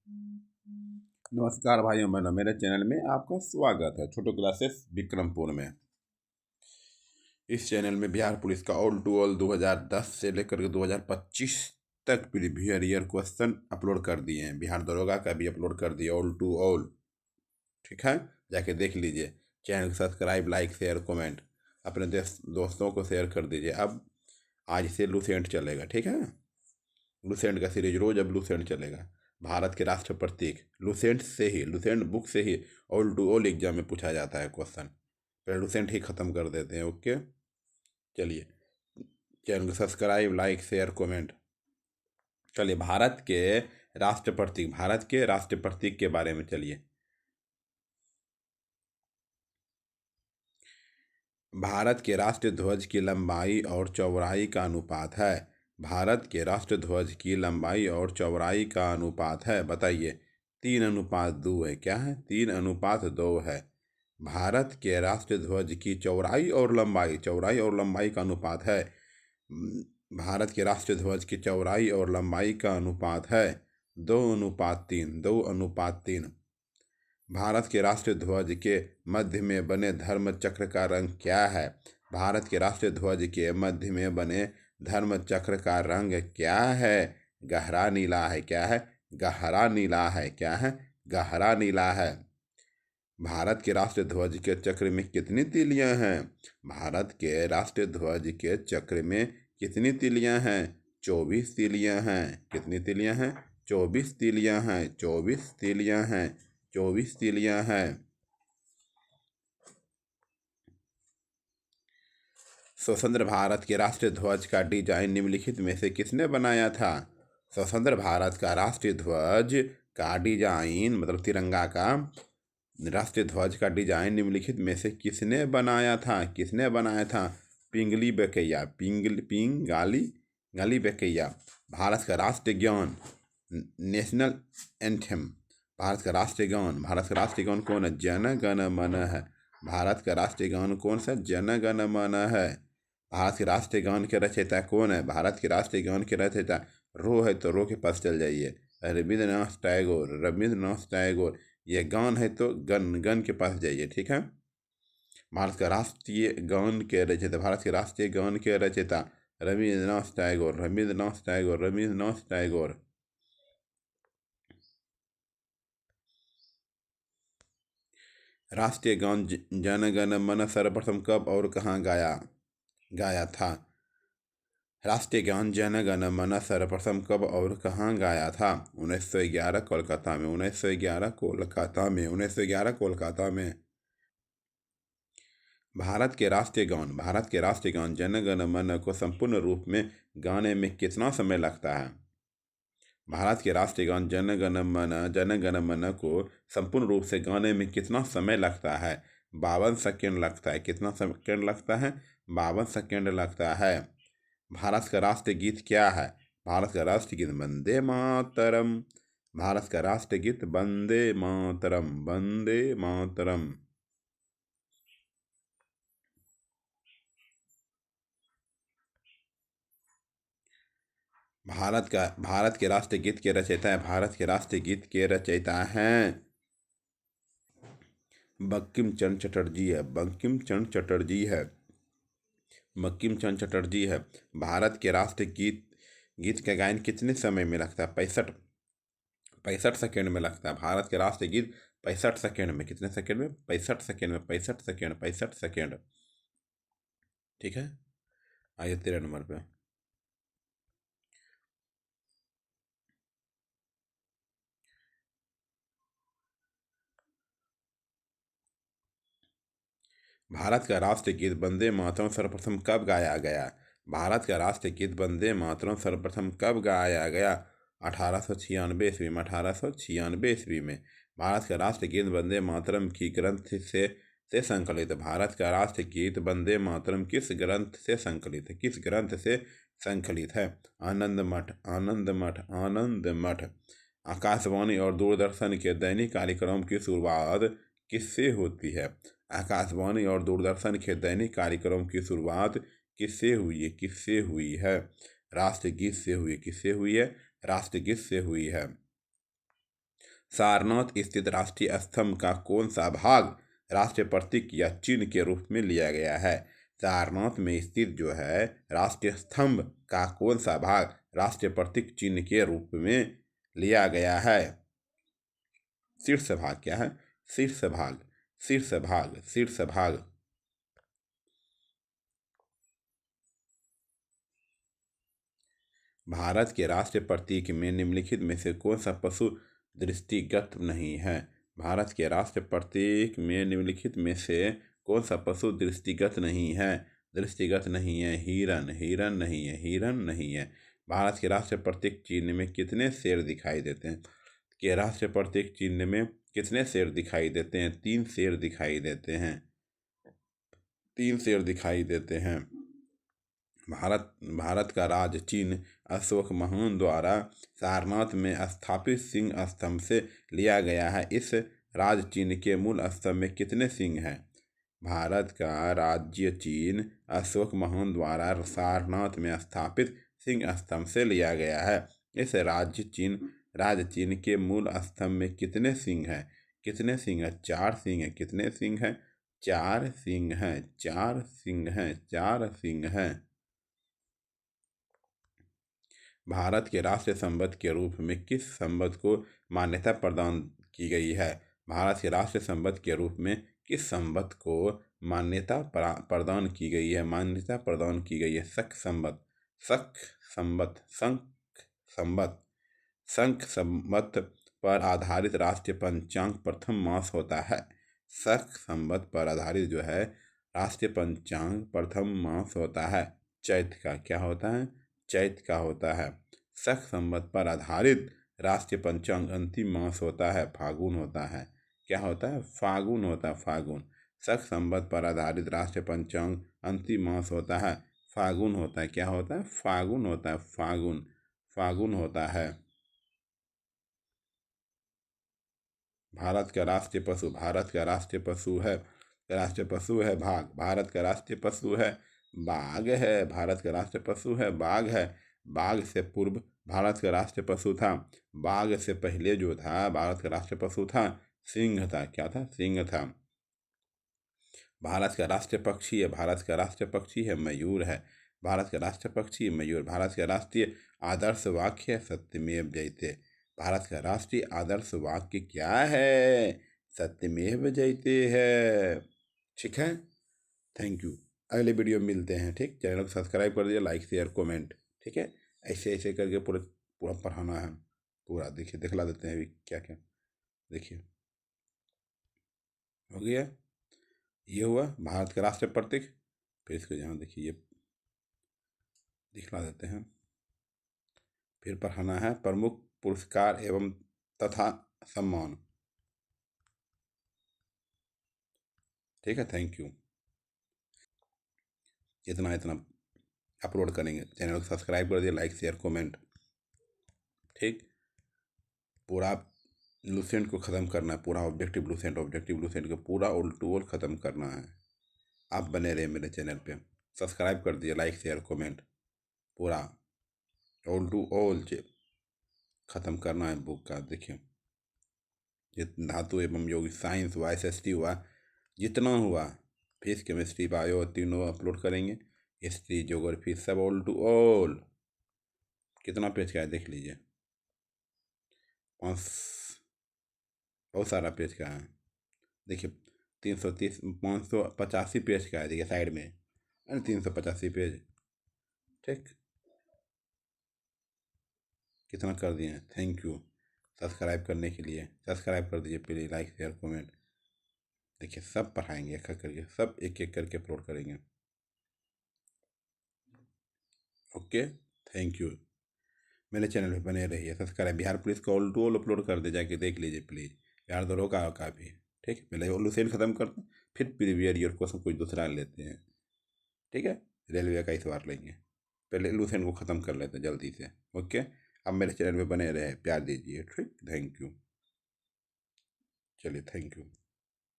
नमस्कार भाइयों बहनों, मेरे चैनल में आपका स्वागत है। छोटो क्लासेस विक्रमपुर में। इस चैनल में बिहार पुलिस का ऑल टू ऑल 2010 से लेकर के 2025 तक प्रीवियस ईयर क्वेश्चन अपलोड कर दिए हैं। बिहार दरोगा का भी अपलोड कर दिया ऑल टू ऑल। ठीक है, जाके देख लीजिए। चैनल को सब्सक्राइब, लाइक, शेयर, कमेंट अपने दोस्तों को शेयर कर दीजिए। अब आज से लूसेंट चलेगा। ठीक है, लूसेंट का सीरीज रोज अब लूसेंट चलेगा। भारत के राष्ट्र प्रतीक लूसेंट से ही, लूसेंट बुक से ही ऑल टू ऑल एग्जाम में पूछा जाता है क्वेश्चन। पहले लूसेंट ही खत्म कर देते हैं। ओके, चलिए चैनल को सब्सक्राइब, लाइक, शेयर, कमेंट। चलिए भारत के राष्ट्र प्रतीक के बारे में चलिए। भारत के राष्ट्र ध्वज की लंबाई और चौड़ाई का अनुपात है। भारत के राष्ट्र ध्वज की लंबाई और चौड़ाई का अनुपात है, बताइए। 3:2 है। क्या है? 3:2 है। भारत के राष्ट्र ध्वज की चौड़ाई और लंबाई का अनुपात है। भारत के राष्ट्र ध्वज की चौड़ाई और लंबाई का अनुपात है 2:3। 2:3। भारत के राष्ट्रीय ध्वज के मध्य में बने धर्म चक्र का रंग क्या है? भारत के राष्ट्रीय ध्वज के मध्य में बने धर्म चक्र का रंग क्या है? गहरा नीला है। क्या है? गहरा नीला है। क्या है? गहरा नीला है। भारत के राष्ट्रीय ध्वज के चक्र में कितनी तीलियां हैं? भारत के राष्ट्रीय ध्वज के चक्र में कितनी तीलियां हैं? 24 तीलियां हैं। कितनी तीलियां हैं? 24 तीलियां हैं। 24 तीलियां हैं। 24 तीलियां हैं। स्वतंत्र भारत के राष्ट्रीय ध्वज का डिजाइन निम्नलिखित में से किसने बनाया था? स्वतंत्र भारत का राष्ट्रीय ध्वज का डिजाइन, मतलब तिरंगा का राष्ट्रीय ध्वज का डिजाइन निम्नलिखित में से किसने बनाया था? किसने बनाया था? पिंगली बेकैया। पिंगाली बेकैया। भारत का राष्ट्रीय गान, नेशनल एंथम। भारत का राष्ट्रीय गान कौन है? जन गण मन है। भारत का राष्ट्रीय गान कौन सा? जन गण मन है। भारत के राष्ट्रीय गान के रचयिता कौन है? भारत के राष्ट्रीय गान के रचयिता रो है तो रो के पास चल जाइए, रविंद्रनाथ टैगोर। रविंद्रनाथ टैगोर। ये गान है तो गन के पास जाइए। ठीक है, भारत के राष्ट्रीय गान के रचयिता, भारत के राष्ट्रीय गान के रचयिता रविंद्रनाथ टैगोर। रविंद्रनाथ टैगोर। रविंद्रनाथ टैगोर। राष्ट्रीय गान जन गण मन सर्वप्रथम कब और कहाँ गाया था? राष्ट्रीय गान जन गण मन सर्वप्रथम कब और कहाँ गाया था? 1911 कोलकाता में। 1911 कोलकाता में। 1911 कोलकाता में। भारत के राष्ट्रीय गान जन गण मन को संपूर्ण रूप में गाने में कितना समय लगता है? भारत के राष्ट्रीय गान जन गण मन को संपूर्ण रूप से गाने में कितना समय लगता है? 52 सेकेंड लगता है। कितना सेकेंड लगता है? 52 सेकेंड लगता है। भारत का राष्ट्रीय गीत क्या है? भारत का राष्ट्रीय गीत वंदे मातरम। भारत का राष्ट्रीय गीत वंदे मातरम। वंदे मातरम। भारत के राष्ट्रीय गीत के रचयिता है। भारत के राष्ट्रीय गीत के रचयिता हैं बंकिम चंद्र चटर्जी है। बंकिम चंद्र चटर्जी है। बंकिम चंद्र चटर्जी है। भारत के राष्ट्रीय गीत का गायन कितने समय में लगता है? 65 सेकेंड में लगता है। भारत के राष्ट्रीय गीत 65 सेकेंड में। कितने सेकेंड में? 65 सेकेंड में। 65 सेकेंड। 65 सेकेंड। ठीक है, आइए 13 नंबर पे। भारत का राष्ट्रीय गीत वंदे मातरम सर्वप्रथम कब गाया गया? भारत का राष्ट्रीय गीत वंदे मातरम सर्वप्रथम कब गाया गया? 1896 ईस्वी में। 1896 ईस्वी में। भारत का राष्ट्रीय गीत वंदे मातरम की ग्रंथ से संकलित। भारत का राष्ट्रीय गीत वंदे मातरम किस ग्रंथ से संकलित है? किस ग्रंथ से संकलित है? आनंद मठ। आनंद मठ। आनंद मठ। आकाशवाणी और दूरदर्शन के दैनिक कार्यक्रम की शुरुआत किससे होती है? आकाशवाणी और दूरदर्शन के दैनिक कार्यक्रम की शुरुआत किससे हुई है? किससे हुई है? राष्ट्रगीत से हुई। किससे हुई है? राष्ट्रगीत से हुई है। सारनाथ स्थित राष्ट्रीय स्तंभ का कौन सा भाग राष्ट्रीय प्रतीक या चिन्ह के रूप में लिया गया है? सारनाथ में स्थित जो है राष्ट्रीय स्तंभ का कौन सा भाग राष्ट्रीय प्रतीक चिन्ह के रूप में लिया गया है? शीर्ष भाग क्या है? शीर्ष भाग, शीर्ष भाग, शीर्ष भाग। भारत के राष्ट्रीय प्रतीक में निम्नलिखित में से कौन सा पशु दृष्टिगत नहीं है? भारत के राष्ट्रीय प्रतीक में निम्नलिखित में से कौन सा पशु दृष्टिगत नहीं है? दृष्टिगत नहीं है, हिरन, हिरन नहीं है, हिरन नहीं है। भारत के राष्ट्रीय प्रतीक चिन्ह में कितने शेर दिखाई देते हैं? के राष्ट्रीय प्रतीक चिन्ह में कितने शेर दिखाई देते हैं? 3 शेर दिखाई देते हैं, 3 शेर दिखाई देते हैं। भारत का राज चिन्ह अशोक महान द्वारा सारनाथ में स्थापित सिंह स्तंभ से लिया गया है। इस राज चिन्ह के मूल स्तंभ में कितने सिंह हैं? भारत का राज्य चिन्ह अशोक महान द्वारा सारनाथ में स्थापित सिंह स्तंभ से लिया गया है। इस राज चिन्ह के मूल स्तंभ में कितने सिंह हैं? कितने सिंह हैं? 4 सिंह हैं। कितने सिंह हैं? 4 सिंह हैं, 4 सिंह हैं, 4 सिंह हैं। भारत के राष्ट्रीय संपद के रूप में किस संपद को मान्यता प्रदान की गई है? भारत के राष्ट्रीय संपद के रूप में किस संपद को मान्यता प्रदान की गई है? मान्यता प्रदान की गई है शक संपद, शक संपद, शंख संपद। शंख संवत पर आधारित राष्ट्रीय पंचांग प्रथम मास होता है। शक संवत पर आधारित जो है राष्ट्रीय पंचांग प्रथम मास होता है। चैत्र का क्या होता है? चैत्र का होता है। शक संवत पर आधारित राष्ट्रीय पंचांग अंतिम मास होता है, फागुन होता है। क्या होता है? फागुन होता है, फागुन। शक संवत पर आधारित राष्ट्रीय पंचांग अंतिम मास होता है, फागुन होता है। क्या होता है? फागुन होता है, फागुन, फागुन होता है। भारत का राष्ट्रीय पशु, भारत का राष्ट्रीय पशु है, राष्ट्रीय पशु है बाघ। भारत का राष्ट्रीय पशु है बाघ है, भारत का राष्ट्रीय पशु है बाघ है। बाघ से पूर्व भारत का राष्ट्रीय पशु था, बाघ से पहले जो था भारत का राष्ट्रीय पशु था सिंह था। क्या था? सिंह था। भारत का राष्ट्रीय पक्षी है, भारत का राष्ट्रीय पक्षी है मयूर है, भारत का राष्ट्रीय पक्षी मयूर। भारत का राष्ट्रीय आदर्श वाक्य है सत्यमेव जयते। भारत का राष्ट्रीय आदर्श वाक्य क्या है? सत्यमेव जयते है। ठीक है, थैंक यू। अगले वीडियो में मिलते हैं। ठीक, चैनल को सब्सक्राइब कर दीजिए, लाइक शेयर कमेंट। ठीक है, ऐसे ऐसे करके पूरा पूरा पढ़ाना है पूरा। देखिए, दिखला देते हैं अभी क्या क्या। देखिए, हो गया, ये हुआ भारत का राष्ट्रीय प्रतीक। फिर इसको यहाँ देखिए, ये दिखला देते हैं। फिर पढ़ाना है प्रमुख पुरस्कार एवं तथा सम्मान। ठीक है, थैंक यू। इतना इतना अपलोड करेंगे। चैनल को सब्सक्राइब कर दिए, लाइक शेयर कमेंट। ठीक, पूरा लूसेंट को ख़त्म करना है, पूरा ऑब्जेक्टिव लूसेंट को पूरा ऑल टू ऑल ख़त्म करना है। आप बने रहे मेरे चैनल पे, सब्सक्राइब कर दिए, लाइक शेयर कमेंट। पूरा ऑल टू ऑल ख़त्म करना है बुक का। देखिए, धातु एवं यौगिक साइंस हुआ, SST हुआ, जितना हुआ, फिजिक्स केमिस्ट्री बायो, तीनों अपलोड करेंगे। हिस्ट्री ज्योग्राफी सब ऑल टू ऑल। कितना पेज का है देख लीजिए, 5 बहुत सारा पेज का है। देखिए, 330 585 पेज का है। देखिए साइड में 385 पेज। ठीक, कितना कर दिए हैं। थैंक यू सब्सक्राइब करने के लिए। सब्सक्राइब कर दीजिए प्लीज़, लाइक शेयर कमेंट। देखिए, सब पढ़ाएंगे एक एक करके, सब एक एक करके अपलोड करेंगे। Okay, thank you. मेरे चैनल पे बने रहिए, सब्सक्राइब। बिहार पुलिस को ऑल टू ऑल अपलोड कर दे, जाके देख लीजिए प्लीज़। बिहार दरोगा का भी। ठीक, पहले वो लुसेंट ख़त्म करते हैं, फिर प्रीवियस ईयर क्वेश्चन कुछ दूसरा लेते हैं। ठीक है, रेलवे का इस बार लेंगे, पहले लुसेंट को ख़त्म कर लेते हैं जल्दी से। ओके, अब मेरे चैनल पे बने रहे, प्यार दीजिए। ठीक, थैंक यू। चलिए, थैंक यू।